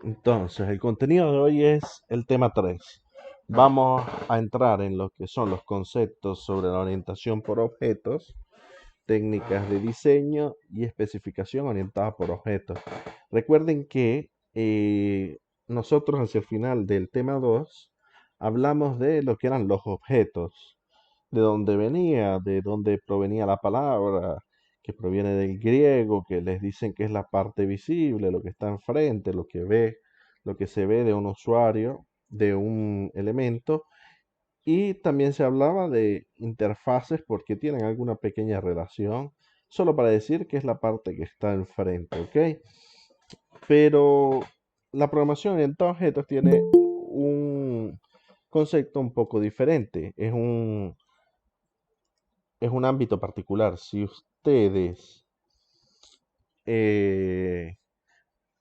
Entonces, el contenido de hoy es el tema 3. Vamos a entrar en lo que son los conceptos sobre la orientación por objetos, técnicas de diseño y especificación orientada por objetos. Recuerden que nosotros hacia el final del tema 2 hablamos de lo que eran los objetos, de dónde venía, de dónde provenía la palabra, que proviene del griego, que les dicen que es la parte visible, lo que está enfrente, lo que ve, lo que se ve de un usuario, de un elemento. Y también se hablaba de interfaces porque tienen alguna pequeña relación, solo para decir que es la parte que está enfrente, ¿ok? Pero la programación orientada a objetos tiene un concepto un poco diferente. Es un ámbito particular. Si ustedes eh,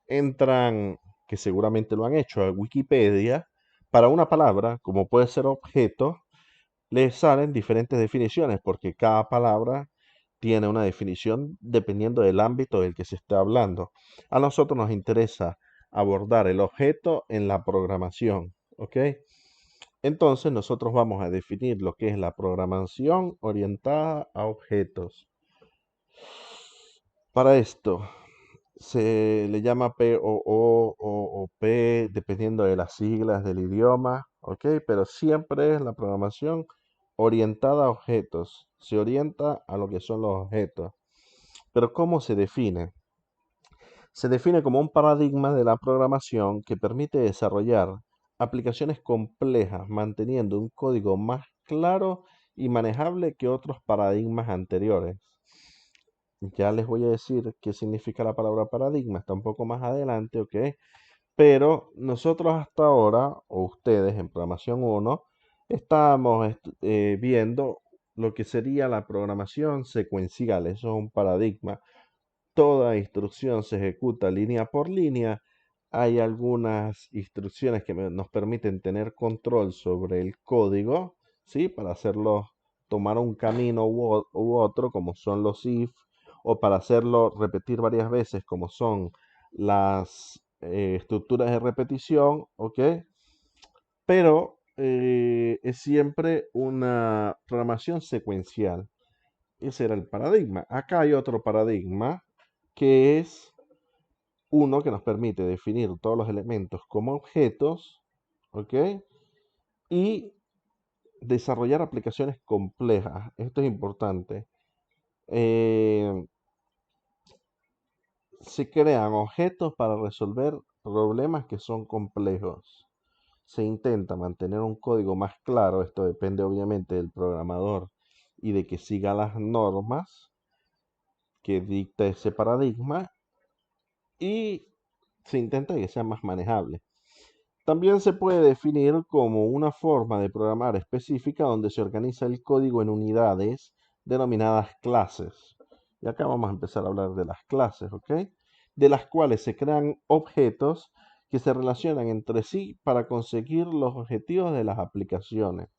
entran, que seguramente lo han hecho, a Wikipedia, para una palabra, como puede ser objeto, les salen diferentes definiciones, porque cada palabra tiene una definición dependiendo del ámbito del que se esté hablando. A nosotros nos interesa abordar el objeto en la programación, ¿ok? Entonces nosotros vamos a definir lo que es la programación orientada a objetos. Para esto se le llama POO o P dependiendo de las siglas del idioma, ¿ok? Pero siempre es la programación orientada a objetos. Se orienta a lo que son los objetos. Pero ¿cómo se define? Se define como un paradigma de la programación que permite desarrollar aplicaciones complejas manteniendo un código más claro y manejable que otros paradigmas anteriores. Ya les voy a decir qué significa la palabra paradigma, está un poco más adelante, ¿ok? Pero nosotros hasta ahora, o ustedes en programación 1, estamos viendo lo que sería la programación secuencial. Eso es un paradigma. Toda instrucción se ejecuta línea por línea. Hay algunas instrucciones que nos permiten tener control sobre el código, ¿sí? Para hacerlo tomar un camino u otro, como son los if, o para hacerlo repetir varias veces, como son las estructuras de repetición, ¿ok? Pero es siempre una programación secuencial. Ese era el paradigma. Acá hay otro paradigma que es uno que nos permite definir todos los elementos como objetos, ¿ok? Y desarrollar aplicaciones complejas. Esto es importante. Eh, Se crean objetos para resolver problemas que son complejos. Se intenta mantener un código más claro. Esto depende obviamente del programador y de que siga las normas que dicta ese paradigma y se intenta que sea más manejable. También se puede definir como una forma de programar específica donde se organiza el código en unidades denominadas clases. Y acá vamos a empezar a hablar de las clases, ¿ok? De las cuales se crean objetos que se relacionan entre sí para conseguir los objetivos de las aplicaciones.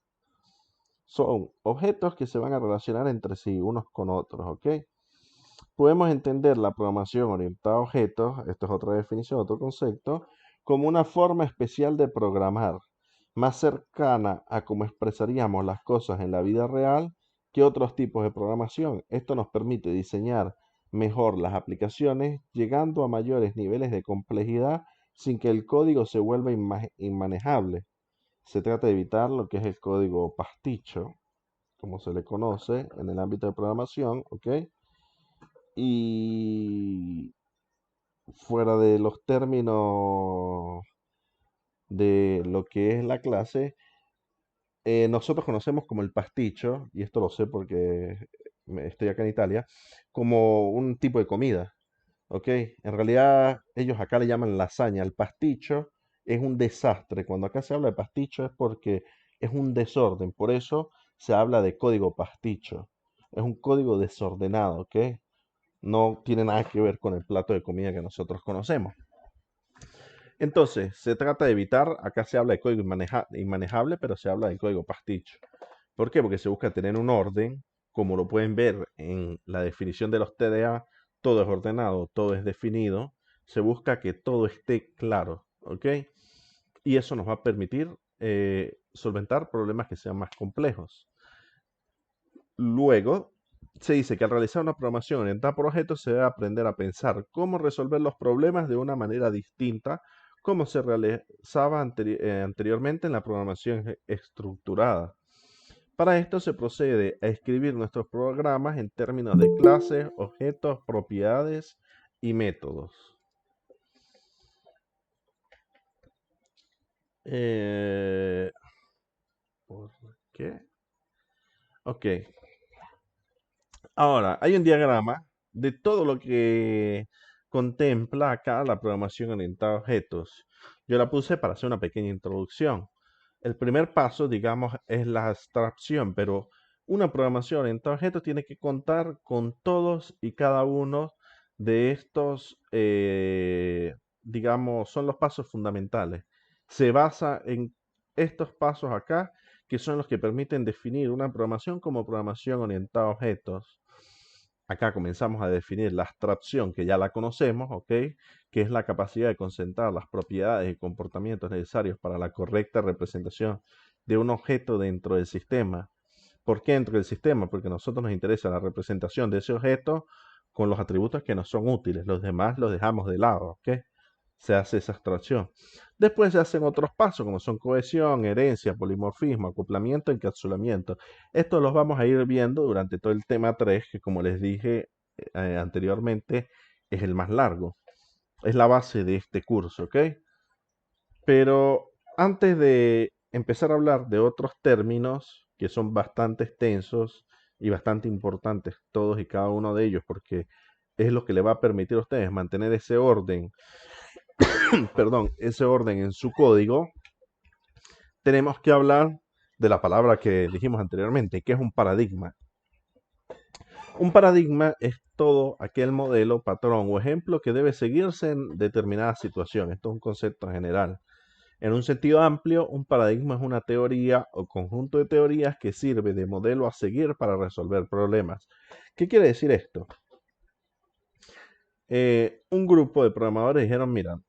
Son objetos que se van a relacionar entre sí unos con otros, ¿ok? Podemos entender la programación orientada a objetos, esto es otra definición, otro concepto, como una forma especial de programar, más cercana a cómo expresaríamos las cosas en la vida real que otros tipos de programación. Esto nos permite diseñar mejor las aplicaciones, llegando a mayores niveles de complejidad sin que el código se vuelva inmanejable. Se trata de evitar lo que es el código pasticho, como se le conoce en el ámbito de programación, ¿ok? Y fuera de los términos de lo que es la clase, nosotros conocemos como el pasticho, y esto lo sé porque estoy acá en Italia, como un tipo de comida, ¿ok? En realidad ellos acá le llaman lasaña. El pasticho es un desastre. Cuando acá se habla de pasticho es porque es un desorden, por eso se habla de código pasticho. Es un código desordenado, ¿ok? No tiene nada que ver con el plato de comida que nosotros conocemos. Entonces, se trata de evitar, acá se habla de código inmanejable, pero se habla de código pasticho. ¿Por qué? Porque se busca tener un orden, como lo pueden ver en la definición de los TDA, todo es ordenado, todo es definido, se busca que todo esté claro. ¿ok? Y eso nos va a permitir solventar problemas que sean más complejos. Luego, se dice que al realizar una programación orientada por objetos se debe aprender a pensar cómo resolver los problemas de una manera distinta, como se realizaba anteriormente en la programación estructurada. Para esto se procede a escribir nuestros programas en términos de clases, objetos, propiedades y métodos. ¿Por qué? Ok. Ahora, hay un diagrama de todo lo que contempla acá la programación orientada a objetos. Yo la puse para hacer una pequeña introducción. El primer paso, digamos, es la abstracción, pero una programación orientada a objetos tiene que contar con todos y cada uno de estos, digamos, son los pasos fundamentales. Se basa en estos pasos acá, que son los que permiten definir una programación como programación orientada a objetos. Acá comenzamos a definir la abstracción, que ya la conocemos, ¿ok? Que es la capacidad de concentrar las propiedades y comportamientos necesarios para la correcta representación de un objeto dentro del sistema. ¿Por qué dentro del sistema? Porque a nosotros nos interesa la representación de ese objeto con los atributos que nos son útiles. Los demás los dejamos de lado, ¿ok? Se hace esa abstracción. Después se hacen otros pasos, como son cohesión, herencia, polimorfismo, acoplamiento, encapsulamiento. Estos los vamos a ir viendo durante todo el tema 3, que como les dije anteriormente, es el más largo. Es la base de este curso, ¿ok? Pero antes de empezar a hablar de otros términos que son bastante extensos y bastante importantes todos y cada uno de ellos, porque es lo que le va a permitir a ustedes mantener ese orden, perdón, ese orden en su código, tenemos que hablar de la palabra que dijimos anteriormente, que es un paradigma. Un paradigma es todo aquel modelo, patrón o ejemplo que debe seguirse en determinadas situaciones. Esto es un concepto general. En un sentido amplio, un paradigma es una teoría o conjunto de teorías que sirve de modelo a seguir para resolver problemas. ¿Qué quiere decir esto? Un grupo de programadores dijeron, mira,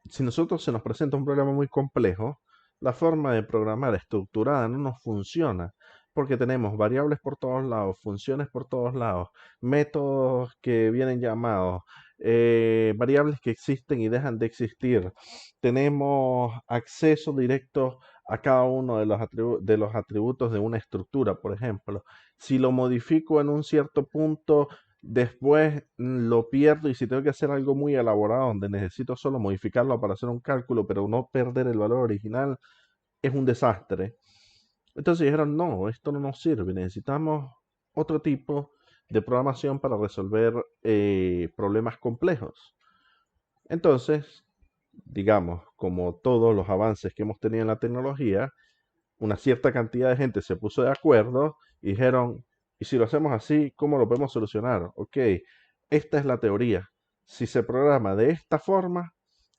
si nosotros se nos presenta un problema muy complejo, la forma de programar estructurada no nos funciona porque tenemos variables por todos lados, funciones por todos lados, métodos que vienen llamados, variables que existen y dejan de existir. Tenemos acceso directo a cada uno de los atributos de una estructura, por ejemplo. Si lo modifico en un cierto punto, después lo pierdo y si tengo que hacer algo muy elaborado donde necesito solo modificarlo para hacer un cálculo, pero no perder el valor original, es un desastre. Entonces dijeron, no, esto no nos sirve, necesitamos otro tipo de programación para resolver problemas complejos. Entonces, digamos, como todos los avances que hemos tenido en la tecnología, una cierta cantidad de gente se puso de acuerdo y dijeron, ¿y si lo hacemos así, cómo lo podemos solucionar? Ok, esta es la teoría. Si se programa de esta forma,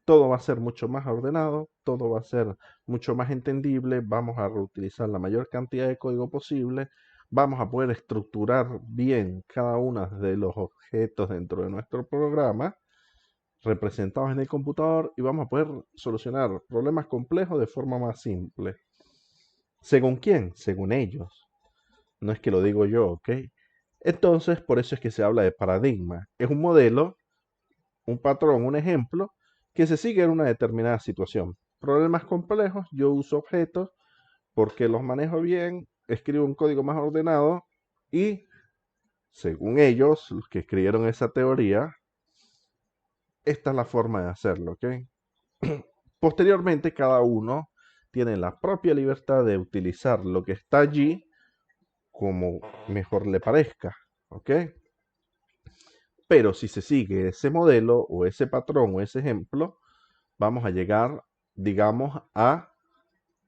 todo va a ser mucho más ordenado, todo va a ser mucho más entendible, vamos a reutilizar la mayor cantidad de código posible, vamos a poder estructurar bien cada uno de los objetos dentro de nuestro programa representados en el computador y vamos a poder solucionar problemas complejos de forma más simple. ¿Según quién? Según ellos. No es que lo digo yo, ¿ok? Entonces, por eso es que se habla de paradigma. Es un modelo, un patrón, un ejemplo que se sigue en una determinada situación. Problemas complejos, yo uso objetos porque los manejo bien, escribo un código más ordenado y, según ellos, los que escribieron esa teoría, esta es la forma de hacerlo, ¿ok? Posteriormente, cada uno tiene la propia libertad de utilizar lo que está allí como mejor le parezca, ¿ok? Pero si se sigue ese modelo o ese patrón o ese ejemplo, vamos a llegar, digamos, a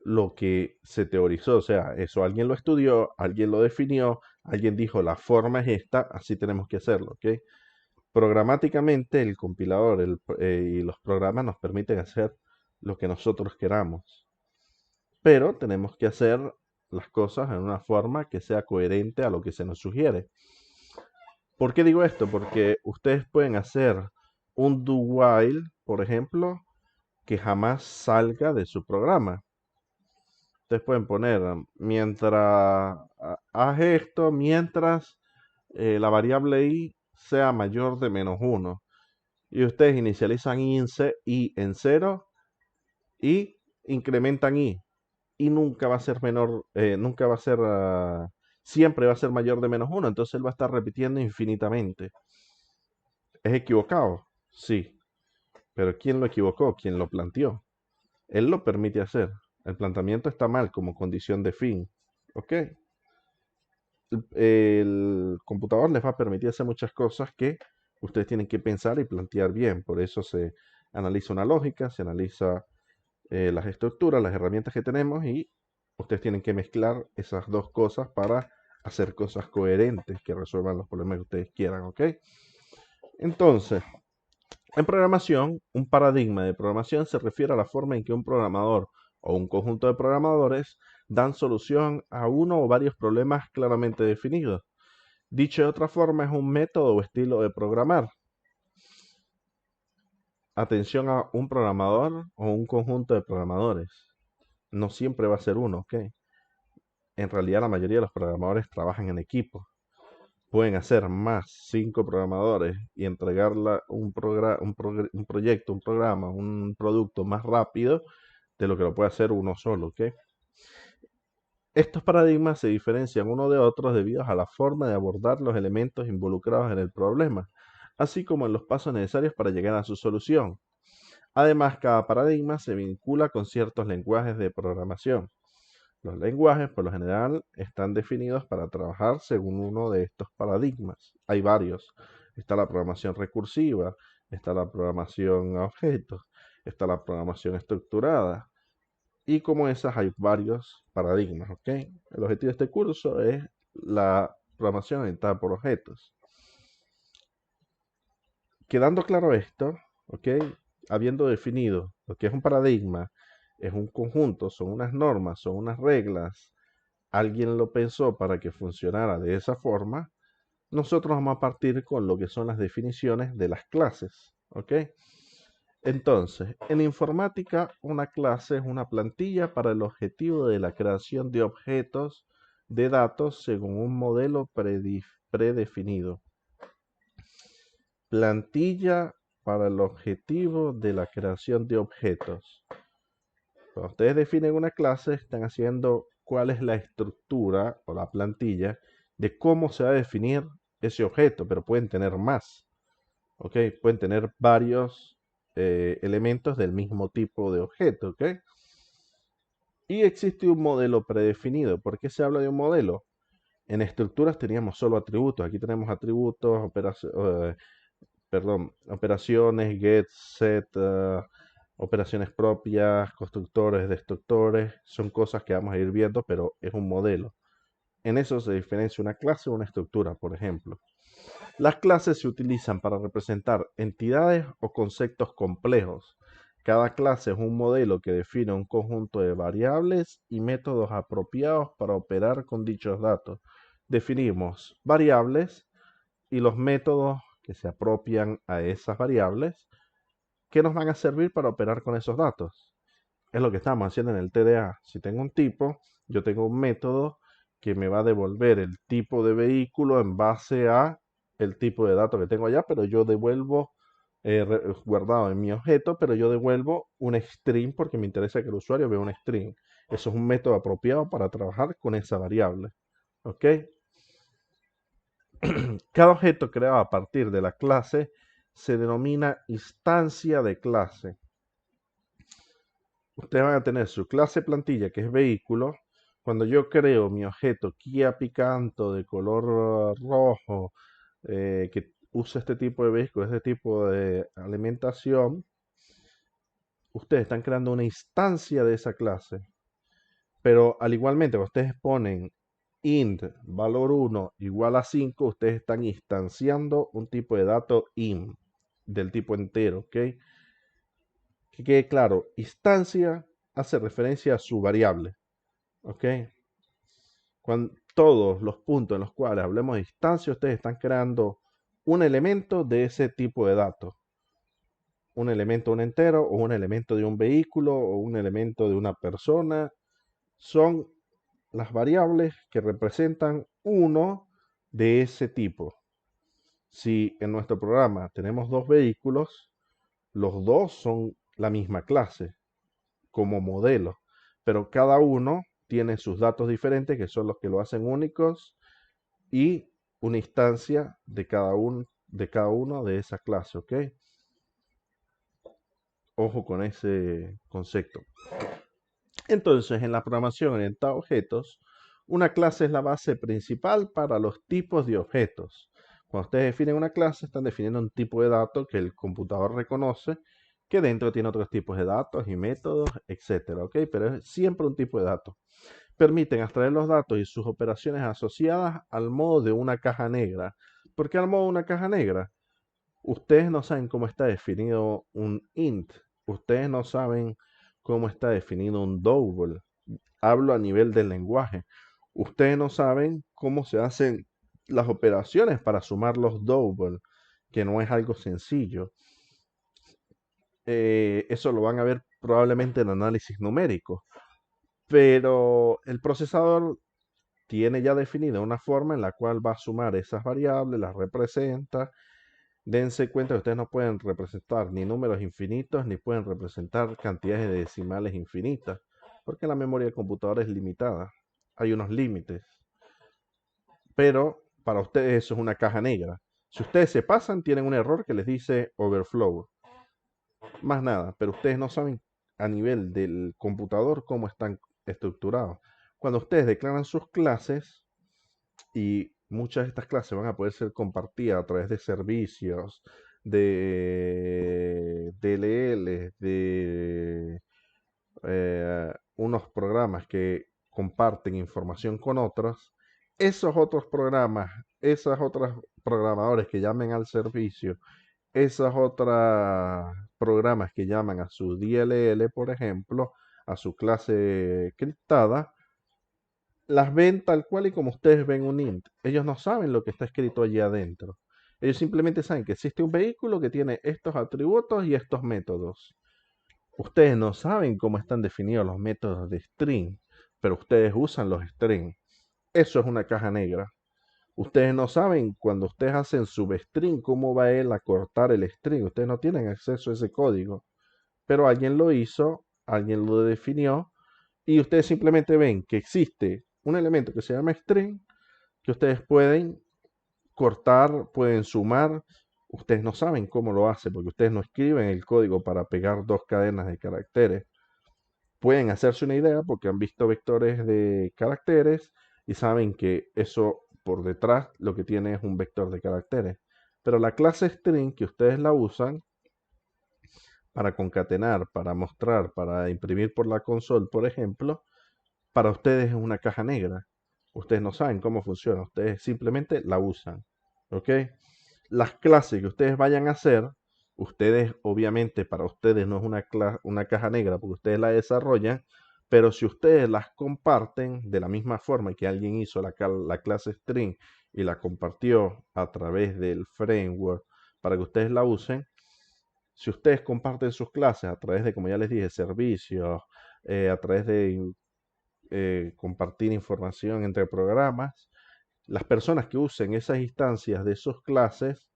lo que se teorizó. O sea, eso alguien lo estudió, alguien lo definió, alguien dijo, la forma es esta, así tenemos que hacerlo, ¿ok? Programáticamente el compilador y los programas nos permiten hacer lo que nosotros queramos, pero tenemos que hacer las cosas en una forma que sea coherente a lo que se nos sugiere. ¿Por qué digo esto? Porque ustedes pueden hacer un do while, por ejemplo, que jamás salga de su programa. Ustedes pueden poner, mientras haz esto, mientras la variable i sea mayor de -1. Y ustedes inicializan i en 0 y incrementan i. Y nunca va a ser menor, nunca va a ser, siempre va a ser mayor de -1. Entonces él va a estar repitiendo infinitamente. ¿Es equivocado? Sí. Pero ¿quién lo equivocó? ¿Quién lo planteó? Él lo permite hacer. El planteamiento está mal como condición de fin. ¿Ok? El computador les va a permitir hacer muchas cosas que ustedes tienen que pensar y plantear bien. Por eso se analiza una lógica, se analiza las estructuras, las herramientas que tenemos y ustedes tienen que mezclar esas dos cosas para hacer cosas coherentes que resuelvan los problemas que ustedes quieran. ¿Ok? Entonces, en programación, un paradigma de programación se refiere a la forma en que un programador o un conjunto de programadores dan solución a uno o varios problemas claramente definidos. Dicho de otra forma, es un método o estilo de programar. Atención a un programador o un conjunto de programadores. No siempre va a ser uno, ¿ok? En realidad la mayoría de los programadores trabajan en equipo. Pueden hacer más 5 programadores y entregar un proyecto, un programa, un producto más rápido de lo que lo puede hacer uno solo, ¿ok? Estos paradigmas se diferencian uno de otros debido a la forma de abordar los elementos involucrados en el problema, así como en los pasos necesarios para llegar a su solución. Además, cada paradigma se vincula con ciertos lenguajes de programación. Los lenguajes, por lo general, están definidos para trabajar según uno de estos paradigmas. Hay varios. Está la programación recursiva, está la programación a objetos, está la programación estructurada. Y como esas hay varios paradigmas, ¿ok? El objetivo de este curso es la programación orientada por objetos. Quedando claro esto, ¿ok? Habiendo definido lo que es un paradigma, es un conjunto, son unas normas, son unas reglas, alguien lo pensó para que funcionara de esa forma, nosotros vamos a partir con lo que son las definiciones de las clases, ¿ok? Entonces, en informática, una clase es una plantilla para el objetivo de la creación de objetos de datos según un modelo predefinido. Plantilla para el objetivo de la creación de objetos. Cuando ustedes definen una clase, están haciendo cuál es la estructura o la plantilla de cómo se va a definir ese objeto, pero pueden tener más, ¿ok? Pueden tener varios elementos del mismo tipo de objeto, ¿ok? Y existe un modelo predefinido. ¿Por qué se habla de un modelo? En estructuras teníamos solo atributos. Aquí tenemos atributos, operaciones, get, set, operaciones propias, constructores, destructores. Son cosas que vamos a ir viendo, pero es un modelo. En eso se diferencia una clase o una estructura, por ejemplo. Las clases se utilizan para representar entidades o conceptos complejos. Cada clase es un modelo que define un conjunto de variables y métodos apropiados para operar con dichos datos. Definimos variables y los métodos que se apropian a esas variables que nos van a servir para operar con esos datos. Es lo que estamos haciendo en el TDA. Si tengo un tipo, yo tengo un método que me va a devolver el tipo de vehículo en base a el tipo de datos que tengo allá, pero yo devuelvo guardado en mi objeto, pero yo devuelvo un string porque me interesa que el usuario vea un string. Eso es un método apropiado para trabajar con esa variable. ¿Ok? Cada objeto creado a partir de la clase se denomina instancia de clase. Ustedes van a tener su clase plantilla, que es vehículo. Cuando yo creo mi objeto Kia Picanto de color rojo, que usa este tipo de vehículo, este tipo de alimentación, ustedes están creando una instancia de esa clase. Pero al igualmente, cuando ustedes ponen int valor 1 igual a 5, ustedes están instanciando un tipo de dato int del tipo entero, ¿ok? Que quede claro, instancia hace referencia a su variable, ¿ok? Cuando todos los puntos en los cuales hablemos de instancia, ustedes están creando un elemento de ese tipo de datos. un elemento, un entero, o un elemento de un vehículo, o un elemento de una persona. Son las variables que representan uno de ese tipo. Si en nuestro programa tenemos dos vehículos, los dos son la misma clase como modelo, pero cada uno tiene sus datos diferentes que son los que lo hacen únicos y una instancia de cada uno de esa clase, ¿ok? Ojo con ese concepto. Entonces, en la programación orientada a objetos, una clase es la base principal para los tipos de objetos. Cuando ustedes definen una clase, están definiendo un tipo de dato que el computador reconoce, que dentro tiene otros tipos de datos y métodos, etcétera, ¿ok? Pero es siempre un tipo de dato. Permiten extraer los datos y sus operaciones asociadas al modo de una caja negra. ¿Por qué al modo de una caja negra? Ustedes no saben cómo está definido un int. Ustedes no saben cómo está definido un double. Hablo a nivel del lenguaje. Ustedes no saben cómo se hacen las operaciones para sumar los double, que no es algo sencillo. Eso lo van a ver probablemente en análisis numérico. Pero el procesador tiene ya definida una forma en la cual va a sumar esas variables, las representa. Dense cuenta que ustedes no pueden representar ni números infinitos ni pueden representar cantidades de decimales infinitas, porque la memoria del computador es limitada. Hay unos límites. Pero para ustedes eso es una caja negra. Si ustedes se pasan, tienen un error que les dice overflow. Más nada, pero ustedes no saben a nivel del computador cómo están estructurados. Cuando ustedes declaran sus clases, y muchas de estas clases van a poder ser compartidas a través de servicios, de DLL, de unos programas que comparten información con otros. Esos otros programas, esos otros programadores que llamen al servicio, esas otras programas que llaman a su DLL, por ejemplo, a su clase criptada, las ven tal cual y como ustedes ven un int. Ellos no saben lo que está escrito allí adentro. Ellos simplemente saben que existe un vehículo que tiene estos atributos y estos métodos. Ustedes no saben cómo están definidos los métodos de string, pero ustedes usan los string. Eso es una caja negra. Ustedes no saben cuando ustedes hacen substring cómo va él a cortar el string. Ustedes no tienen acceso a ese código. Pero alguien lo hizo, alguien lo definió y ustedes simplemente ven que existe un elemento que se llama string que ustedes pueden cortar, pueden sumar. Ustedes no saben cómo lo hace porque ustedes no escriben el código para pegar dos cadenas de caracteres. Pueden hacerse una idea porque han visto vectores de caracteres y saben que eso por detrás lo que tiene es un vector de caracteres. Pero la clase string que ustedes la usan para concatenar, para mostrar, para imprimir por la consola, por ejemplo, para ustedes es una caja negra. Ustedes no saben cómo funciona, ustedes simplemente la usan. ¿Ok? Las clases que ustedes vayan a hacer, ustedes obviamente para ustedes no es una caja negra porque ustedes la desarrollan, pero si ustedes las comparten de la misma forma que alguien hizo la clase string y la compartió a través del framework para que ustedes la usen, si ustedes comparten sus clases a través de, como ya les dije, servicios, a través de compartir información entre programas, las personas que usen esas instancias de sus clases,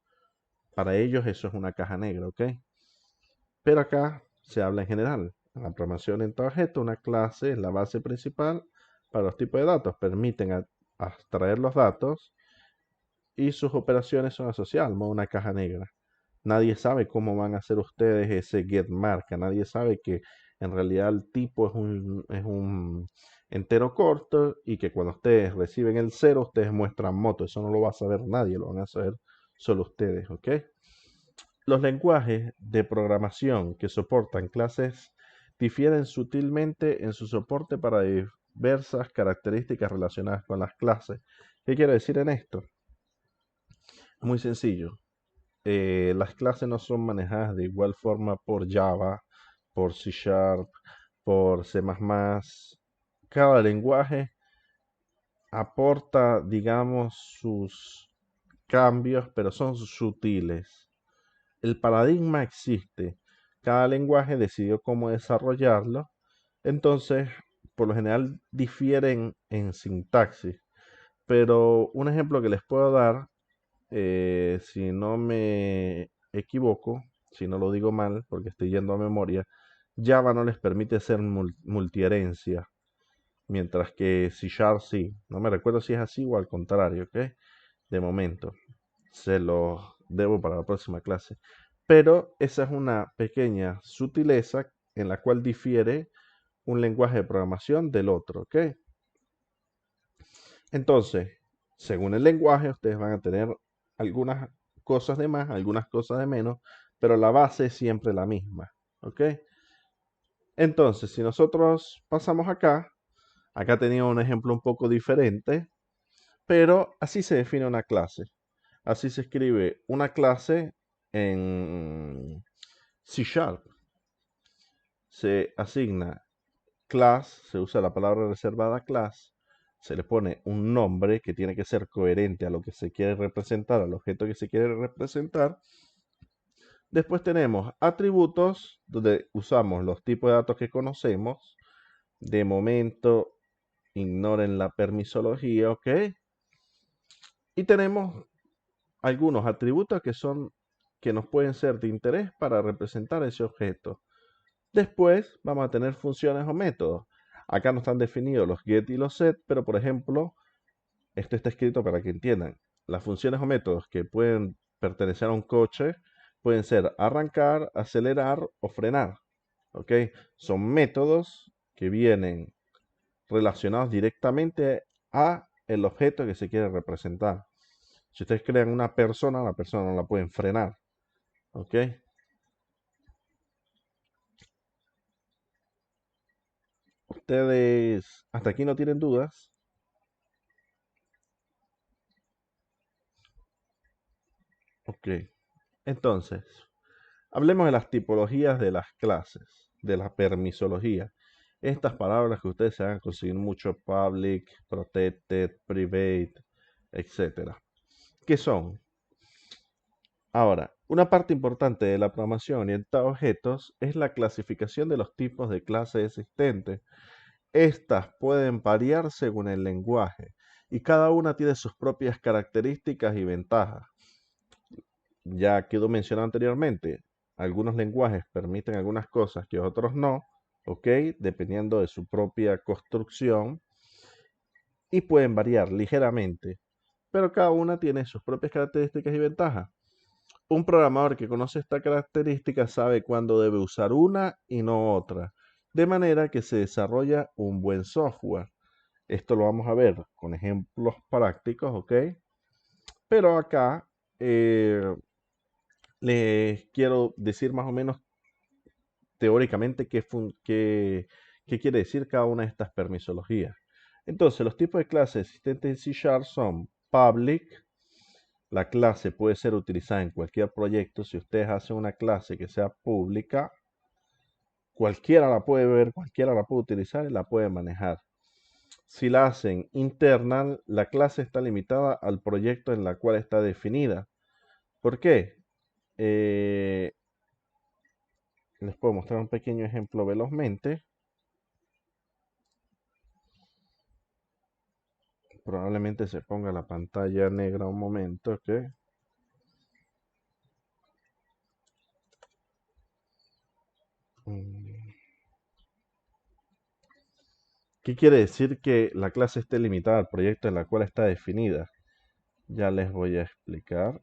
para ellos eso es una caja negra, ¿ok? Pero acá se habla en general. En la programación en objeto, una clase es la base principal para los tipos de datos. Permiten abstraer los datos y sus operaciones son asociadas a una caja negra. Nadie sabe cómo van a hacer ustedes ese get marca. Nadie sabe que en realidad el tipo es un entero corto y que cuando ustedes reciben el cero, ustedes muestran moto. Eso no lo va a saber nadie, lo van a saber solo ustedes, ¿ok? Los lenguajes de programación que soportan clases difieren sutilmente en su soporte para diversas características relacionadas con las clases. ¿Qué quiero decir en esto? Muy sencillo. Las clases no son manejadas de igual forma por Java, por C Sharp, por C++. Cada lenguaje aporta, digamos, sus cambios, pero son sutiles. El paradigma existe. cada lenguaje decidió cómo desarrollarlo. Entonces, por lo general difieren en sintaxis. Pero un ejemplo que les puedo dar, si no me equivoco, si no lo digo mal, porque estoy yendo a memoria, Java no les permite ser multiherencia, mientras que C Sharp sí. No me recuerdo si es así o al contrario, ¿ok? De momento, se los debo para la próxima clase. Pero esa es una pequeña sutileza en la cual difiere un lenguaje de programación del otro, ¿ok? Entonces, según el lenguaje, ustedes van a tener algunas cosas de más, algunas cosas de menos, pero la base es siempre la misma, ¿ok? Entonces, si nosotros pasamos acá tenía un ejemplo un poco diferente, pero así se define una clase. Así se escribe una clase en C Sharp. Se asigna class, se usa la palabra reservada class, se le pone un nombre que tiene que ser coherente a lo que se quiere representar, al objeto que se quiere representar. Después tenemos atributos, donde usamos los tipos de datos que conocemos. De momento, ignoren la permisología, ¿ok? Y tenemos algunos atributos que nos pueden ser de interés para representar ese objeto. Después vamos a tener funciones o métodos. Acá no están definidos los get y los set, pero por ejemplo, esto está escrito para que entiendan. Las funciones o métodos que pueden pertenecer a un coche pueden ser arrancar, acelerar o frenar. ¿Ok? Son métodos que vienen relacionados directamente a el objeto que se quiere representar. Si ustedes crean una persona, la persona no la pueden frenar. ¿Ok? Ustedes hasta aquí no tienen dudas. Ok. Entonces, hablemos de las tipologías de las clases, de la permisología. Estas palabras que ustedes se van a conseguir mucho: public, protected, private, etcétera. ¿Qué son? Ahora, una parte importante de la programación orientada a objetos es la clasificación de los tipos de clases existentes. Estas pueden variar según el lenguaje y cada una tiene sus propias características y ventajas. Ya quedó mencionado anteriormente, algunos lenguajes permiten algunas cosas que otros no, ¿ok? Dependiendo de su propia construcción y pueden variar ligeramente, pero cada una tiene sus propias características y ventajas. Un programador que conoce esta característica sabe cuándo debe usar una y no otra, de manera que se desarrolla un buen software. Esto lo vamos a ver con ejemplos prácticos, ¿ok? Pero acá les quiero decir más o menos teóricamente qué quiere decir cada una de estas permisologías. Entonces, los tipos de clases existentes en C Sharp son public. La clase puede ser utilizada en cualquier proyecto. Si ustedes hacen una clase que sea pública, cualquiera la puede ver, cualquiera la puede utilizar y la puede manejar. Si la hacen internal, la clase está limitada al proyecto en la cual está definida. ¿Por qué? Les puedo mostrar un pequeño ejemplo velozmente. Probablemente se ponga la pantalla negra un momento, ¿ok? Mm. ¿Qué quiere decir que la clase esté limitada al proyecto en la cual está definida? Ya les voy a explicar.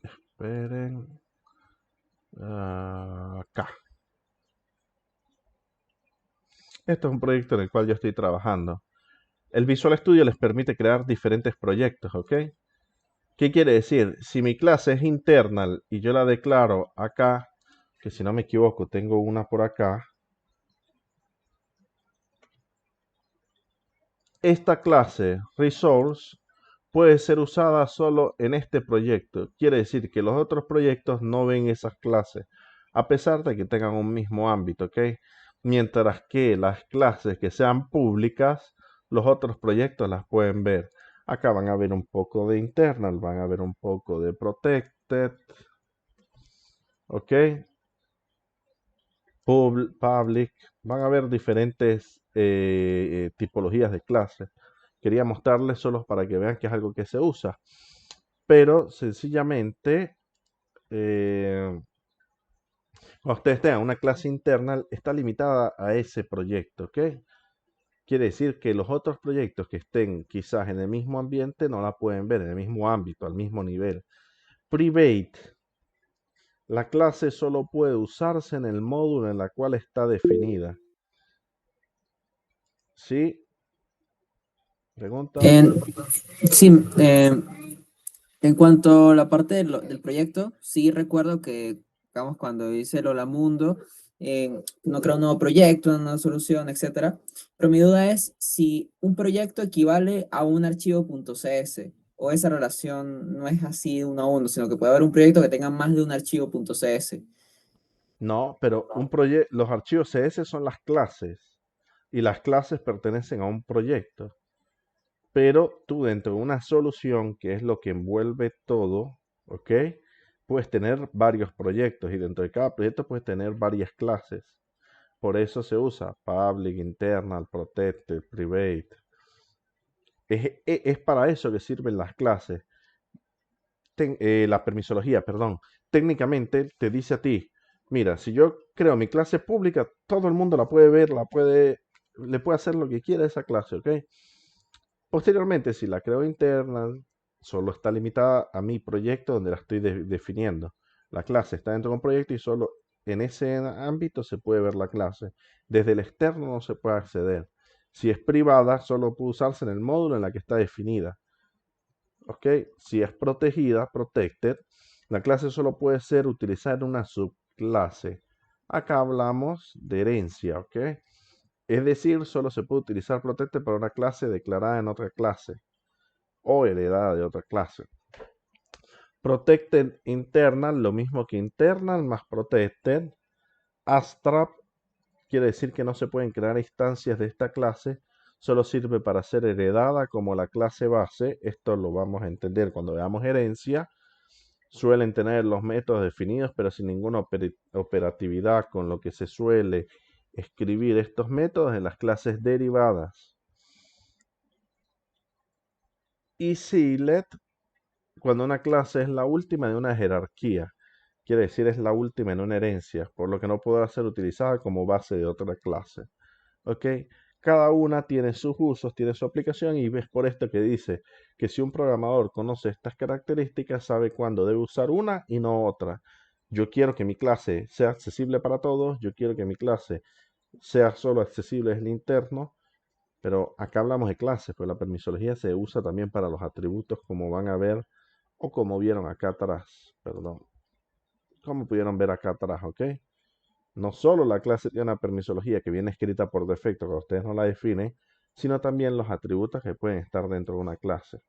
Esperen. Acá. Este es un proyecto en el cual yo estoy trabajando. El Visual Studio les permite crear diferentes proyectos, ¿ok? ¿Qué quiere decir? Si mi clase es internal y yo la declaro acá, que si no me equivoco tengo una por acá, esta clase resource puede ser usada solo en este proyecto. Quiere decir que los otros proyectos no ven esas clases, a pesar de que tengan un mismo ámbito, ¿ok? Mientras que las clases que sean públicas los otros proyectos las pueden ver. Acá van a ver un poco de internal, van a ver un poco de protected, ¿ok? Public, van a ver diferentes tipologías de clases. Quería mostrarles solo para que vean que es algo que se usa, pero sencillamente cuando ustedes tengan una clase interna está limitada a ese proyecto, ¿ok? Quiere decir que los otros proyectos que estén quizás en el mismo ambiente no la pueden ver, en el mismo ámbito, al mismo nivel. Private. La clase solo puede usarse en el módulo en la cual está definida. ¿Sí? ¿Preguntas? En, sí, en cuanto a la parte del proyecto, sí recuerdo que, digamos, cuando hice el Hola Mundo, no creo un nuevo proyecto, una nueva solución, etcétera. Pero mi duda es si un proyecto equivale a un archivo .cs o esa relación no es así uno a uno, sino que puede haber un proyecto que tenga más de un archivo .cs. No, pero los archivos CS son las clases y las clases pertenecen a un proyecto. Pero tú dentro de una solución, que es lo que envuelve todo, ¿ok? Puedes tener varios proyectos y dentro de cada proyecto puedes tener varias clases. Por eso se usa public, internal, protected, private. Es para eso que sirven las clases. La permisología, perdón. Técnicamente te dice a ti, mira, si yo creo mi clase pública, todo el mundo la puede ver, le puede hacer lo que quiera a esa clase, ¿ok? Posteriormente, si la creo interna, solo está limitada a mi proyecto donde la estoy definiendo. La clase está dentro de un proyecto y solo en ese ámbito se puede ver la clase. Desde el externo no se puede acceder. Si es privada, solo puede usarse en el módulo en la que está definida. ¿Ok? Si es protegida, protected, la clase solo puede ser utilizada en una subclase. Acá hablamos de herencia, ¿ok? Es decir, solo se puede utilizar protected para una clase declarada en otra clase o heredada de otra clase. Protected internal, lo mismo que internal más protected. Abstract quiere decir que no se pueden crear instancias de esta clase, solo sirve para ser heredada como la clase base. Esto lo vamos a entender cuando veamos herencia. Suelen tener los métodos definidos, pero sin ninguna operatividad, con lo que se suele escribir estos métodos en las clases derivadas. Y sealed, cuando una clase es la última de una jerarquía, quiere decir es la última en una herencia, por lo que no podrá ser utilizada como base de otra clase. ¿Ok? Cada una tiene sus usos, tiene su aplicación y es por esto que dice que si un programador conoce estas características, sabe cuándo debe usar una y no otra. Yo quiero que mi clase sea accesible para todos, yo quiero que mi clase sea solo accesible en el interno, pero acá hablamos de clases, pues la permisología se usa también para los atributos como van a ver o como vieron acá atrás, perdón, como pudieron ver acá atrás, ¿ok? No solo la clase tiene una permisología que viene escrita por defecto, que ustedes no la definen, sino también los atributos que pueden estar dentro de una clase.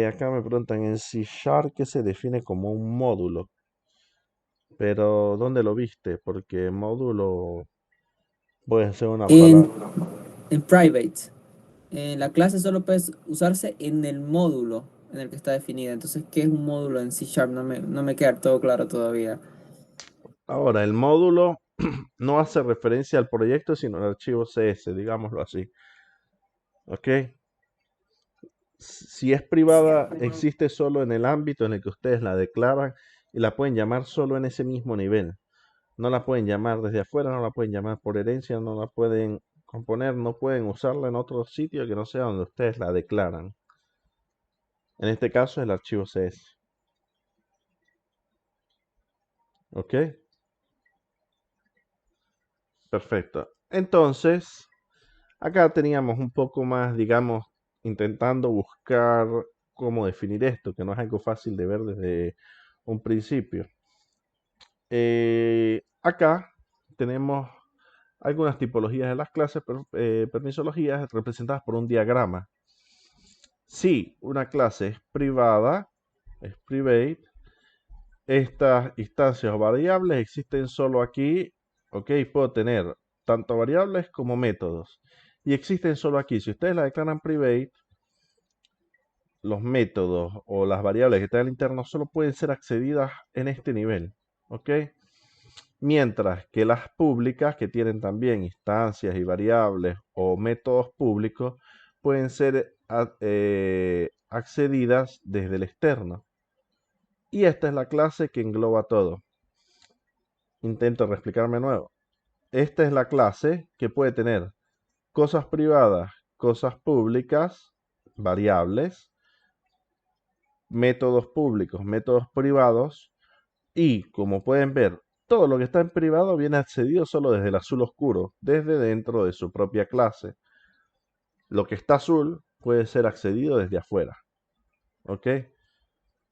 Acá me preguntan en C Sharp que se define como un módulo, pero ¿dónde lo viste? Porque módulo puede ser una En, palabra. en private, la clase solo puede usarse en el módulo en el que está definida. Entonces, ¿qué es un módulo en C Sharp? No me queda todo claro todavía. Ahora, el módulo no hace referencia al proyecto, sino al archivo CS, digámoslo así. ¿Ok? Si es privada, existe solo en el ámbito en el que ustedes la declaran y la pueden llamar solo en ese mismo nivel. No la pueden llamar desde afuera, no la pueden llamar por herencia, no la pueden componer, no pueden usarla en otro sitio que no sea donde ustedes la declaran. En este caso, el archivo CS. ¿Ok? Perfecto. Entonces, acá teníamos un poco más, digamos, intentando buscar cómo definir esto, que no es algo fácil de ver desde un principio. Acá tenemos algunas tipologías de las clases, permisologías representadas por un diagrama. Si una clase es privada, es private, estas instancias o variables existen solo aquí, ok, puedo tener tanto variables como métodos. y existen solo aquí. Si ustedes la declaran private, los métodos o las variables que están al interno solo pueden ser accedidas en este nivel, ¿ok? Mientras que las públicas, que tienen también instancias y variables o métodos públicos, pueden ser accedidas desde el externo. Y esta es la clase que engloba todo. Intento reexplicarme de nuevo. Esta es la clase que puede tener cosas privadas, cosas públicas, variables, métodos públicos, métodos privados, y como pueden ver, todo lo que está en privado viene accedido solo desde el azul oscuro, desde dentro de su propia clase. Lo que está azul puede ser accedido desde afuera. ¿Ok?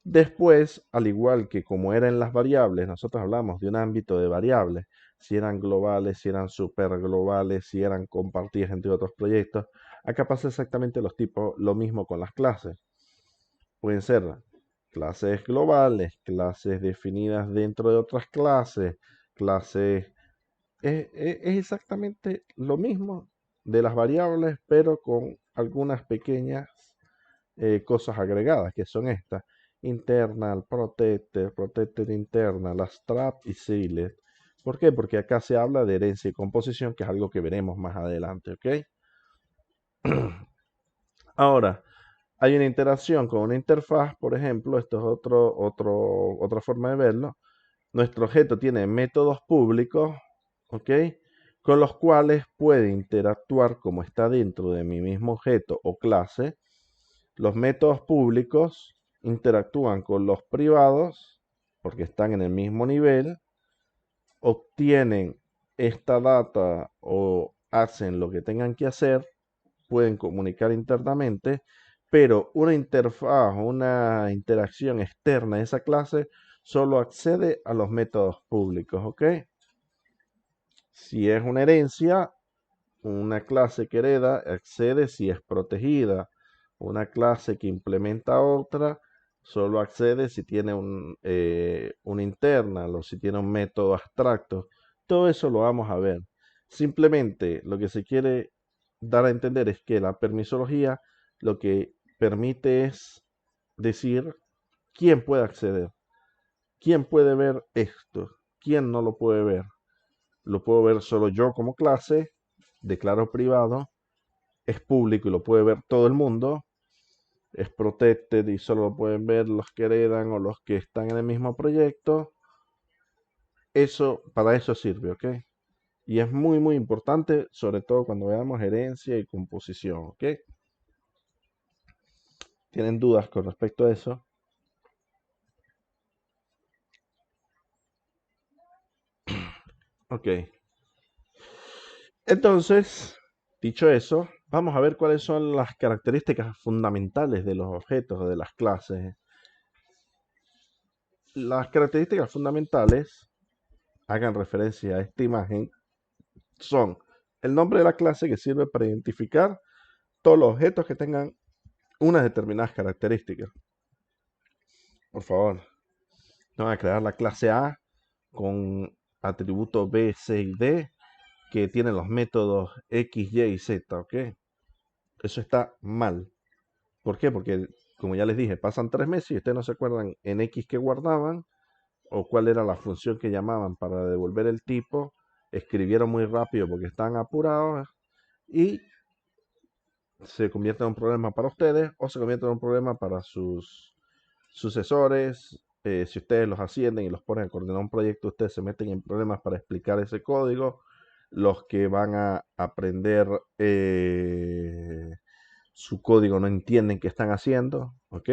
Después, al igual que como era en las variables, nosotros hablamos de un ámbito de variables, si eran globales, si eran super globales, si eran compartidas entre otros proyectos. Acá pasa exactamente lo mismo con las clases. Pueden ser clases globales, clases definidas dentro de otras clases, clases... es exactamente lo mismo de las variables, pero con algunas pequeñas cosas agregadas, que son estas: internal, protected, protected internal, strap y sealed. ¿Por qué? Porque acá se habla de herencia y composición, que es algo que veremos más adelante, ¿ok? Ahora, hay una interacción con una interfaz, por ejemplo, esto es otra forma de verlo. Nuestro objeto tiene métodos públicos, ¿ok? Con los cuales puede interactuar como está dentro de mi mismo objeto o clase. Los métodos públicos interactúan con los privados porque están en el mismo nivel, obtienen esta data o hacen lo que tengan que hacer, pueden comunicar internamente, pero una interfaz o una interacción externa de esa clase solo accede a los métodos públicos, ¿ok? Si es una herencia, una clase que hereda accede si es protegida. Una clase que implementa otra solo accede si tiene un internal o si tiene un método abstracto. Todo eso lo vamos a ver. Simplemente lo que se quiere dar a entender es que la permisología lo que permite es decir quién puede acceder, quién puede ver esto, quién no lo puede ver. Lo puedo ver solo yo como clase, declaro privado, es público y lo puede ver todo el mundo, es protected y solo lo pueden ver los que heredan o los que están en el mismo proyecto. Eso, para eso sirve, ¿ok? Y es muy, muy importante, sobre todo cuando veamos herencia y composición, ¿ok? ¿Tienen dudas con respecto a eso? Ok. Entonces, dicho eso, vamos a ver cuáles son las características fundamentales de los objetos o de las clases. Las características fundamentales, hagan referencia a esta imagen, son el nombre de la clase, que sirve para identificar todos los objetos que tengan unas determinadas características. Por favor, no van a crear la clase A con atributos B, C y D que tienen los métodos X, Y y Z, ¿ok? Eso está mal. ¿Por qué? Porque, como ya les dije, pasan 3 meses y ustedes no se acuerdan en X que guardaban o cuál era la función que llamaban para devolver el tipo, escribieron muy rápido porque estaban apurados y se convierte en un problema para ustedes o se convierte en un problema para sus sucesores. Si ustedes los ascienden y los ponen a coordinar un proyecto, ustedes se meten en problemas para explicar ese código. Los que van a aprender su código no entienden qué están haciendo, ¿ok?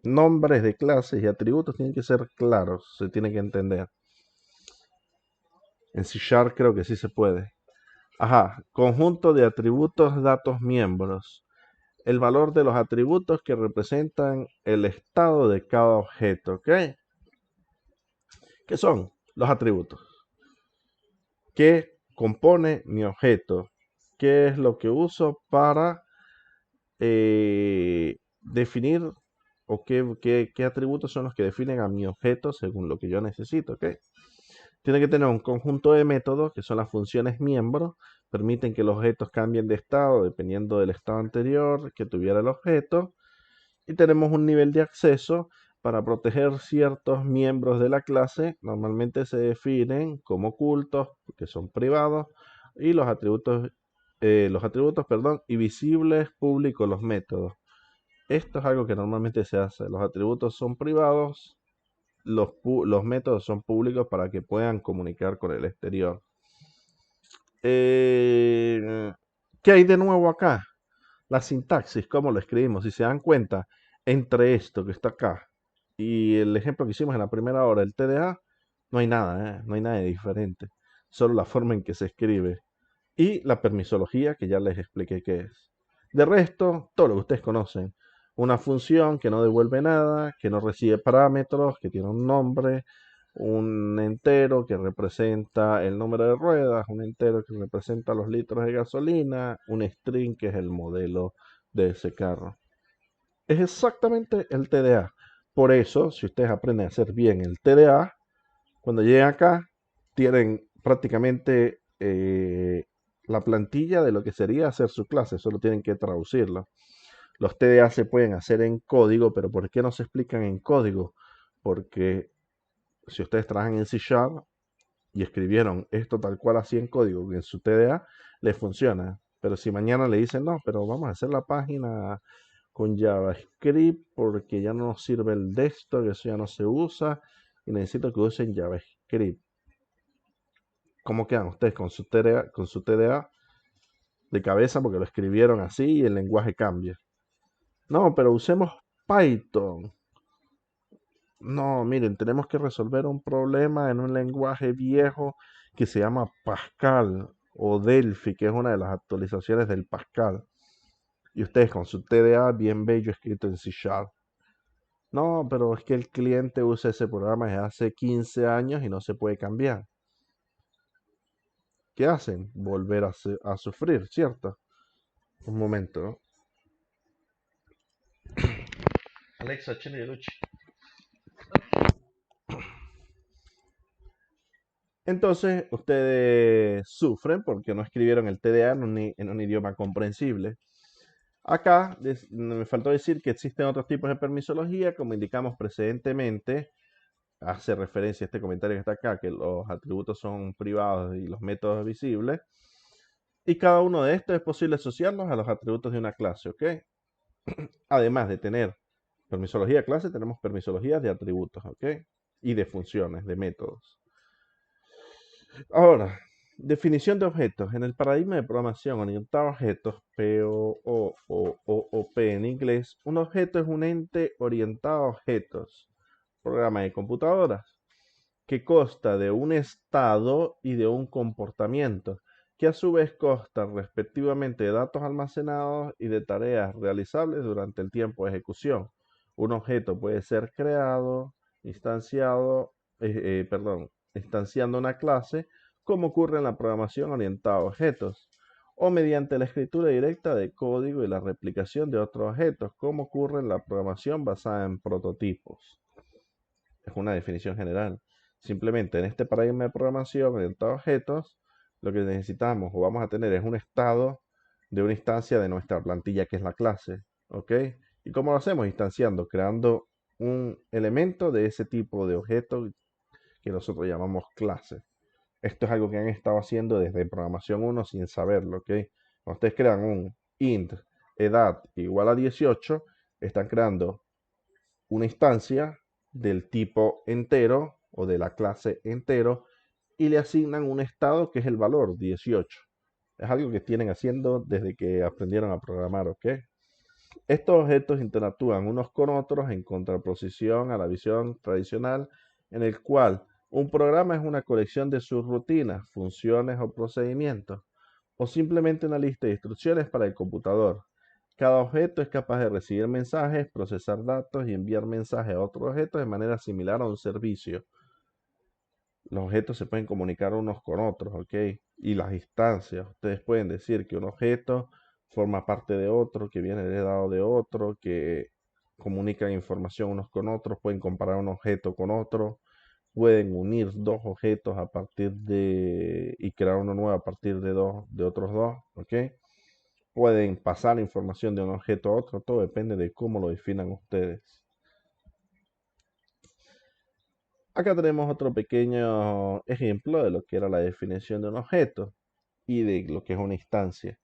Nombres de clases y atributos tienen que ser claros, se tiene que entender. En C# creo que sí se puede. Ajá, conjunto de atributos, datos, miembros. El valor de los atributos que representan el estado de cada objeto, ¿ok? ¿Qué son los atributos? ¿Qué compone mi objeto? ¿Qué es lo que uso para definir o qué atributos son los que definen a mi objeto según lo que yo necesito, ¿ok? Tiene que tener un conjunto de métodos, que son las funciones miembros, permiten que los objetos cambien de estado dependiendo del estado anterior que tuviera el objeto. Y tenemos un nivel de acceso para proteger ciertos miembros de la clase. Normalmente se definen como ocultos, que son privados, y los atributos, perdón, y visibles, públicos, los métodos. Esto es algo que normalmente se hace. Los atributos son privados, los métodos son públicos para que puedan comunicar con el exterior. Eh, ¿Qué hay de nuevo acá? La sintaxis, cómo lo escribimos. Si se dan cuenta, entre esto que está acá y el ejemplo que hicimos en la primera hora, el TDA, no hay nada, ¿eh? No hay nada de diferente. Solo la forma en que se escribe. Y la permisología, que ya les expliqué qué es. De resto, todo lo que ustedes conocen. Una función que no devuelve nada, que no recibe parámetros, que tiene un nombre, un entero que representa el número de ruedas, un entero que representa los litros de gasolina, un string que es el modelo de ese carro. Es exactamente el TDA. Por eso, si ustedes aprenden a hacer bien el TDA, cuando lleguen acá, tienen prácticamente la plantilla de lo que sería hacer su clase, solo tienen que traducirlo. Los TDA se pueden hacer en código, pero ¿por qué no se explican en código? Porque si ustedes trabajan en C Sharp y escribieron esto tal cual así en código, en su TDA, les funciona. Pero si mañana le dicen, no, pero vamos a hacer la página con JavaScript porque ya no nos sirve el desktop, eso ya no se usa y necesito que usen JavaScript. ¿Cómo quedan ustedes con su TDA de cabeza porque lo escribieron así y el lenguaje cambia? No, pero usemos Python. No, miren, tenemos que resolver un problema en un lenguaje viejo que se llama Pascal o Delphi, que es una de las actualizaciones del Pascal. Y ustedes con su TDA bien bello escrito en C Sharp. No, pero es que el cliente usa ese programa desde hace 15 años y no se puede cambiar. ¿Qué hacen? Volver a sufrir, ¿cierto? Un momento, ¿no? Alexa, Chile de Luchi. Entonces, ustedes sufren porque no escribieron el TDA en un idioma comprensible. Acá me faltó decir que existen otros tipos de permisología, como indicamos precedentemente, hace referencia a este comentario que está acá, que los atributos son privados y los métodos visibles, y cada uno de estos es posible asociarlos a los atributos de una clase, ¿ok? Además de tener permisología de clase, tenemos permisología de atributos, ¿ok? Y de funciones, de métodos. Ahora, definición de objetos. En el paradigma de programación orientado a objetos, POOP en inglés, un objeto es un ente orientado a objetos, programa de computadoras, que consta de un estado y de un comportamiento, que a su vez consta respectivamente de datos almacenados y de tareas realizables durante el tiempo de ejecución. Un objeto puede ser creado, instanciando una clase, como ocurre en la programación orientada a objetos, o mediante la escritura directa de código y la replicación de otros objetos, como ocurre en la programación basada en prototipos. Es una definición general. Simplemente en este paradigma de programación orientado a objetos, lo que necesitamos o vamos a tener es un estado de una instancia de nuestra plantilla que es la clase. ¿Ok? ¿Y cómo lo hacemos? Instanciando, creando un elemento de ese tipo de objeto que nosotros llamamos clase. Esto es algo que han estado haciendo desde programación 1 sin saberlo, ¿ok? Cuando ustedes crean un int edad igual a 18, están creando una instancia del tipo entero o de la clase entero y le asignan un estado que es el valor 18. Es algo que tienen haciendo desde que aprendieron a programar, ¿ok? Estos objetos interactúan unos con otros en contraposición a la visión tradicional en el cual un programa es una colección de sus rutinas, funciones o procedimientos, o simplemente una lista de instrucciones para el computador. Cada objeto es capaz de recibir mensajes, procesar datos y enviar mensajes a otros objetos de manera similar a un servicio. Los objetos se pueden comunicar unos con otros, ¿ok? Y las instancias, ustedes pueden decir que un objeto forma parte de otro, que viene heredado de otro, que comunican información unos con otros, pueden comparar un objeto con otro, pueden unir dos objetos y crear uno nuevo a partir de otros dos, ¿ok? Pueden pasar información de un objeto a otro, todo depende de cómo lo definan ustedes. Acá tenemos otro pequeño ejemplo de lo que era la definición de un objeto y de lo que es una instancia.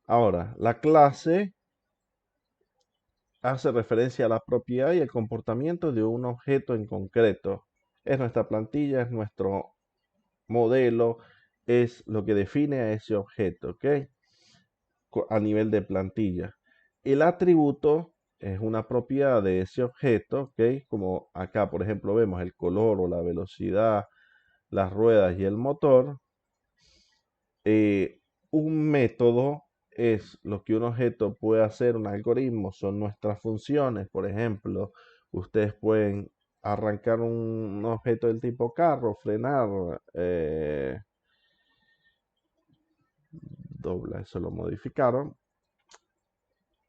Ahora, la clase hace referencia a la propiedad y el comportamiento de un objeto en concreto. Es nuestra plantilla, es nuestro modelo, es lo que define a ese objeto, ¿ok? A nivel de plantilla. El atributo es una propiedad de ese objeto, ¿ok? Como acá, por ejemplo, vemos el color o la velocidad, las ruedas y el motor. Un método es lo que un objeto puede hacer, un algoritmo son nuestras funciones. Por ejemplo, ustedes pueden arrancar un objeto del tipo carro, frenar, dobla, eso lo modificaron.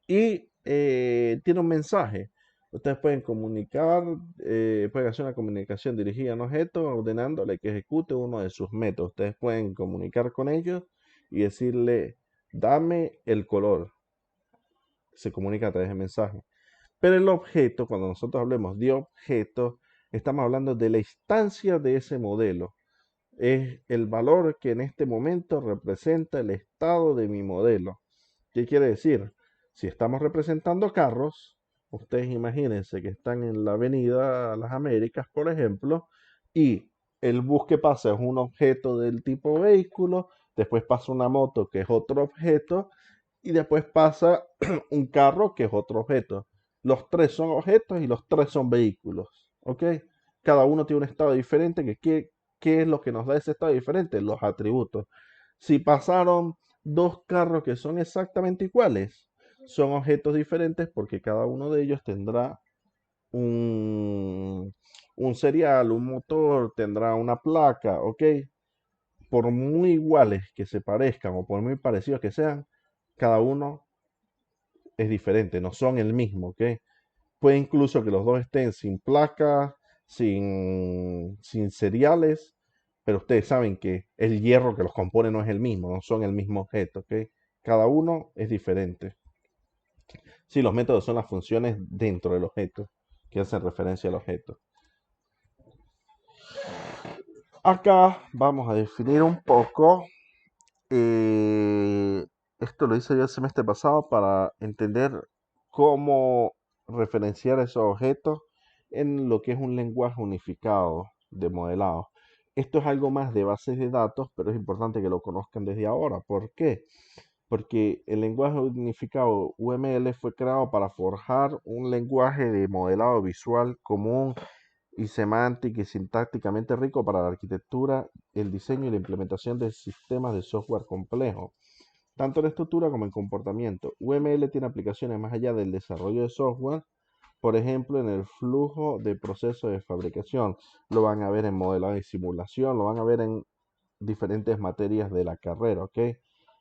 Y tiene un mensaje. Ustedes pueden comunicar, pueden hacer una comunicación dirigida a un objeto ordenándole que ejecute uno de sus métodos. Ustedes pueden comunicar con ellos y decirle, dame el color. Se comunica a través de mensaje. Pero el objeto, cuando nosotros hablemos de objeto, estamos hablando de la instancia de ese modelo. Es el valor que en este momento representa el estado de mi modelo. ¿Qué quiere decir? Si estamos representando carros, ustedes imagínense que están en la avenida Las Américas, por ejemplo, y el bus que pasa es un objeto del tipo vehículo, después pasa una moto que es otro objeto, y después pasa un carro que es otro objeto. Los tres son objetos y los tres son vehículos, ¿ok? Cada uno tiene un estado diferente. ¿Qué es lo que nos da ese estado diferente? Los atributos. Si pasaron dos carros que son exactamente iguales, son objetos diferentes porque cada uno de ellos tendrá un, un serial, un motor, tendrá una placa, ¿ok? Por muy iguales que se parezcan o por muy parecidos que sean, cada uno es diferente, no son el mismo, ¿ok? Puede incluso que los dos estén sin placas, sin seriales, pero ustedes saben que el hierro que los compone no es el mismo, no son el mismo objeto, ¿ok? Cada uno es diferente. Sí, los métodos son las funciones dentro del objeto, que hacen referencia al objeto. Acá vamos a definir un poco, eh, esto lo hice yo el semestre pasado para entender cómo referenciar esos objetos en lo que es un lenguaje unificado de modelado. Esto es algo más de bases de datos, pero es importante que lo conozcan desde ahora. ¿Por qué? Porque el lenguaje unificado UML fue creado para forjar un lenguaje de modelado visual común y semántica y sintácticamente rico para la arquitectura, el diseño y la implementación de sistemas de software complejos, tanto en estructura como en comportamiento. UML tiene aplicaciones más allá del desarrollo de software, por ejemplo, en el flujo de proceso de fabricación. Lo van a ver en modelado y simulación, lo van a ver en diferentes materias de la carrera, ¿ok?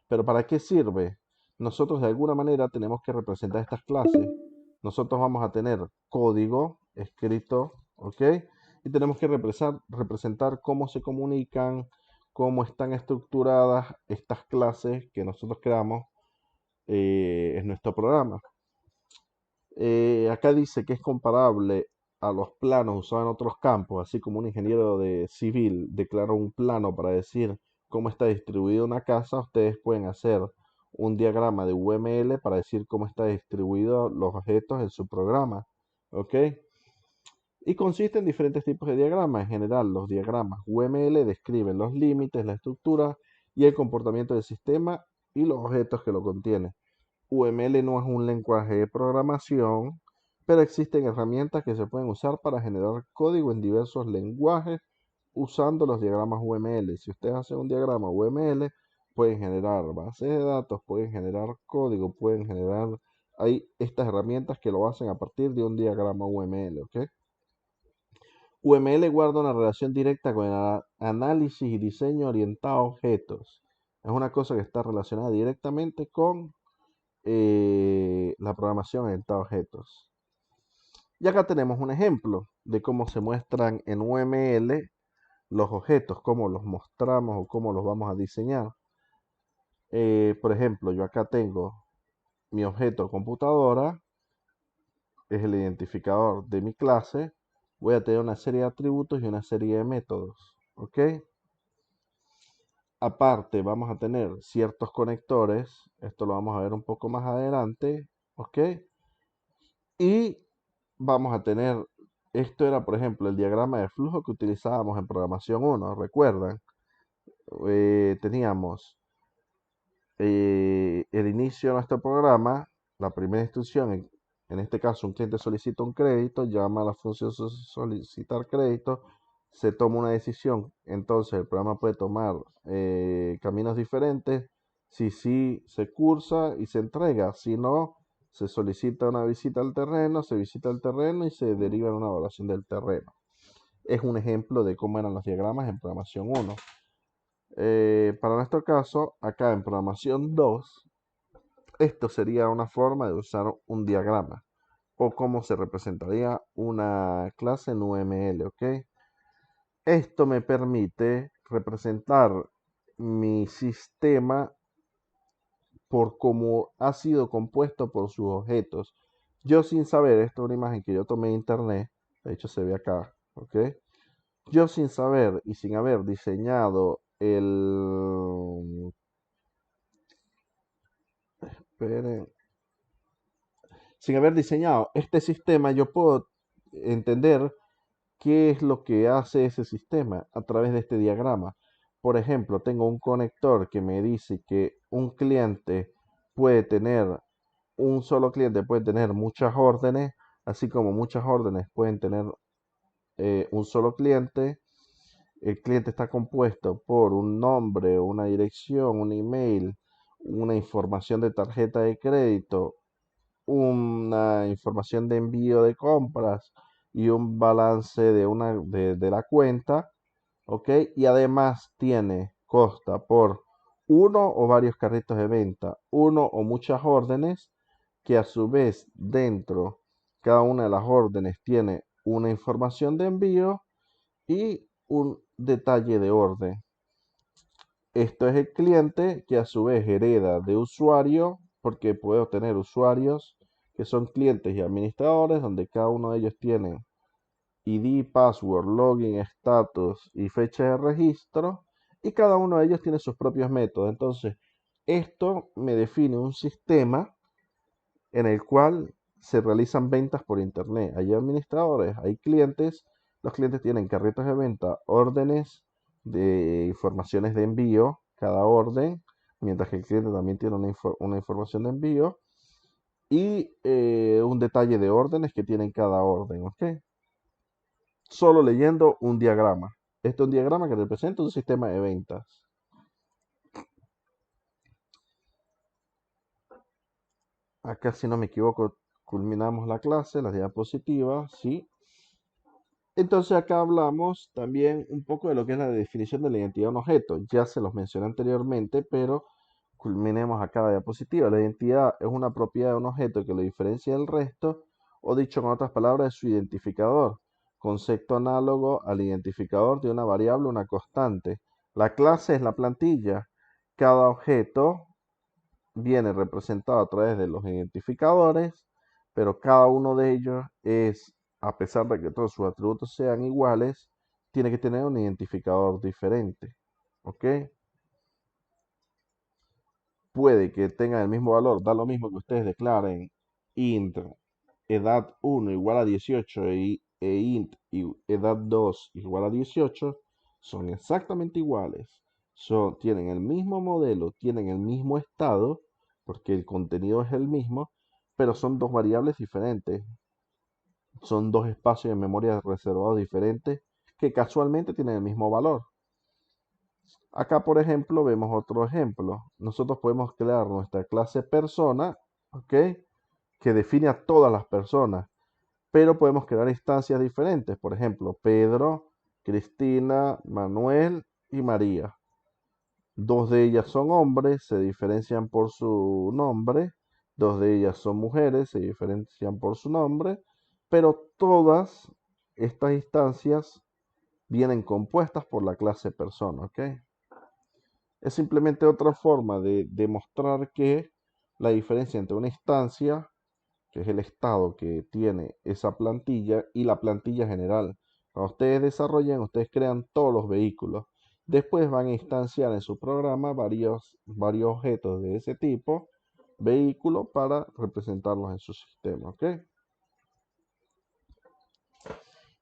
Pero ¿para qué sirve? Nosotros de alguna manera tenemos que representar estas clases. Nosotros vamos a tener código escrito, ¿ok? Y tenemos que representar cómo se comunican, cómo están estructuradas estas clases que nosotros creamos en nuestro programa. Acá dice que es comparable a los planos usados en otros campos, así como un ingeniero de civil declara un plano para decir cómo está distribuida una casa. Ustedes pueden hacer un diagrama de UML para decir cómo está distribuido los objetos en su programa, ¿ok? Y consiste en diferentes tipos de diagramas. En general, los diagramas UML describen los límites, la estructura y el comportamiento del sistema y los objetos que lo contienen. UML no es un lenguaje de programación, pero existen herramientas que se pueden usar para generar código en diversos lenguajes usando los diagramas UML. Si ustedes hacen un diagrama UML, pueden generar bases de datos, pueden generar código, pueden generar... Hay estas herramientas que lo hacen a partir de un diagrama UML, ¿ok? UML guarda una relación directa con el análisis y diseño orientado a objetos. Es una cosa que está relacionada directamente con la programación orientada a objetos. Y acá tenemos un ejemplo de cómo se muestran en UML los objetos, cómo los mostramos o cómo los vamos a diseñar. Por ejemplo, yo acá tengo mi objeto computadora, es el identificador de mi clase. Voy a tener una serie de atributos y una serie de métodos. ¿Ok? Aparte, vamos a tener ciertos conectores. Esto lo vamos a ver un poco más adelante. ¿Ok? Y vamos a tener, esto era por ejemplo el diagrama de flujo que utilizábamos en programación 1. ¿Recuerdan? Teníamos el inicio de nuestro programa, la primera instrucción, en este caso un cliente solicita un crédito, llama a la función solicitar crédito, se toma una decisión, entonces el programa puede tomar caminos diferentes, si sí se cursa y se entrega, si no, se solicita una visita al terreno, se visita el terreno y se deriva en una evaluación del terreno. Es un ejemplo de cómo eran los diagramas en programación 1. Para nuestro caso, acá en programación 2, esto sería una forma de usar un diagrama o cómo se representaría una clase en UML, ¿ok? Esto me permite representar mi sistema por cómo ha sido compuesto por sus objetos. Yo sin saber, esta es una imagen que yo tomé en internet, de hecho se ve acá, ¿ok? Yo sin saber y sin haber diseñado esperen, sin haber diseñado este sistema, yo puedo entender qué es lo que hace ese sistema a través de este diagrama. Por ejemplo, tengo un conector que me dice que un cliente puede tener, un solo cliente puede tener muchas órdenes, así como muchas órdenes pueden tener un solo cliente. El cliente está compuesto por un nombre, una dirección, un email, una información de tarjeta de crédito, una información de envío de compras y un balance de la cuenta, ¿ok? Y además consta por uno o varios carritos de venta, uno o muchas órdenes, que a su vez dentro cada una de las órdenes tiene una información de envío y un detalle de orden. Esto es el cliente que a su vez hereda de usuario, porque puedo tener usuarios que son clientes y administradores, donde cada uno de ellos tiene ID, password, login, status y fecha de registro, y cada uno de ellos tiene sus propios métodos. Entonces, esto me define un sistema en el cual se realizan ventas por internet. Hay administradores, hay clientes, los clientes tienen carritos de venta, órdenes de informaciones de envío, cada orden, mientras que el cliente también tiene una información de envío y un detalle de órdenes que tienen cada orden, ¿ok? Solo leyendo un diagrama. Este es un diagrama que representa un sistema de ventas. Acá, si no me equivoco, culminamos la clase, las diapositivas, ¿sí? Entonces acá hablamos también un poco de lo que es la definición de la identidad de un objeto. Ya se los mencioné anteriormente, pero culminemos a cada diapositiva. La identidad es una propiedad de un objeto que lo diferencia del resto, o dicho con otras palabras, es su identificador. Concepto análogo al identificador de una variable, una constante. La clase es la plantilla. Cada objeto viene representado a través de los identificadores, pero cada uno de ellos es, a pesar de que todos sus atributos sean iguales, tiene que tener un identificador diferente. ¿Ok? Puede que tengan el mismo valor, da lo mismo que ustedes declaren int edad 1 igual a 18 e int edad 2 igual a 18, son exactamente iguales. Tienen el mismo modelo, tienen el mismo estado, porque el contenido es el mismo, pero son dos variables diferentes. Son dos espacios de memoria reservados diferentes que casualmente tienen el mismo valor. Acá, por ejemplo, vemos otro ejemplo. Nosotros podemos crear nuestra clase persona, ¿ok? Que define a todas las personas, pero podemos crear instancias diferentes. Por ejemplo, Pedro, Cristina, Manuel y María. Dos de ellas son hombres, se diferencian por su nombre. Dos de ellas son mujeres, se diferencian por su nombre. pero todas estas instancias vienen compuestas por la clase persona, ¿ok? Es simplemente otra forma de demostrar que la diferencia entre una instancia, que es el estado que tiene esa plantilla, y la plantilla general. Cuando ustedes desarrollan, ustedes crean todos los vehículos. Después van a instanciar en su programa varios objetos de ese tipo, vehículo, para representarlos en su sistema, ¿ok?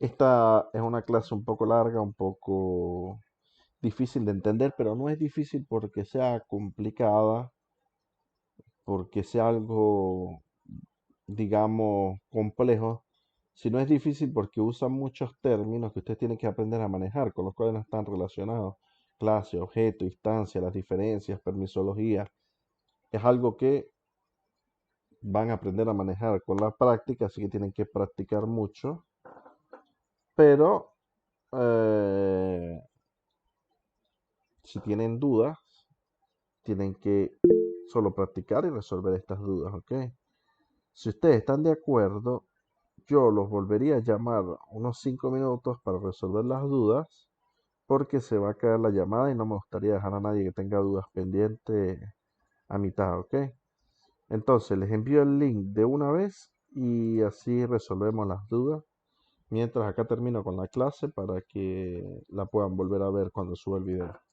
Esta es una clase un poco larga, un poco difícil de entender, pero no es difícil porque sea complicada, porque sea algo, digamos, complejo, sino es difícil porque usa muchos términos que ustedes tienen que aprender a manejar, con los cuales no están relacionados. Clase, objeto, instancia, las diferencias, permisología. Es algo que van a aprender a manejar con la práctica, así que tienen que practicar mucho, pero eh, si tienen dudas, tienen que solo practicar y resolver estas dudas, ¿ok? Si ustedes están de acuerdo, yo los volvería a llamar unos 5 minutos para resolver las dudas, porque se va a caer la llamada y no me gustaría dejar a nadie que tenga dudas pendientes a mitad, ¿ok? Entonces les envío el link de una vez y así resolvemos las dudas. Mientras acá termino con la clase para que la puedan volver a ver cuando suba el video.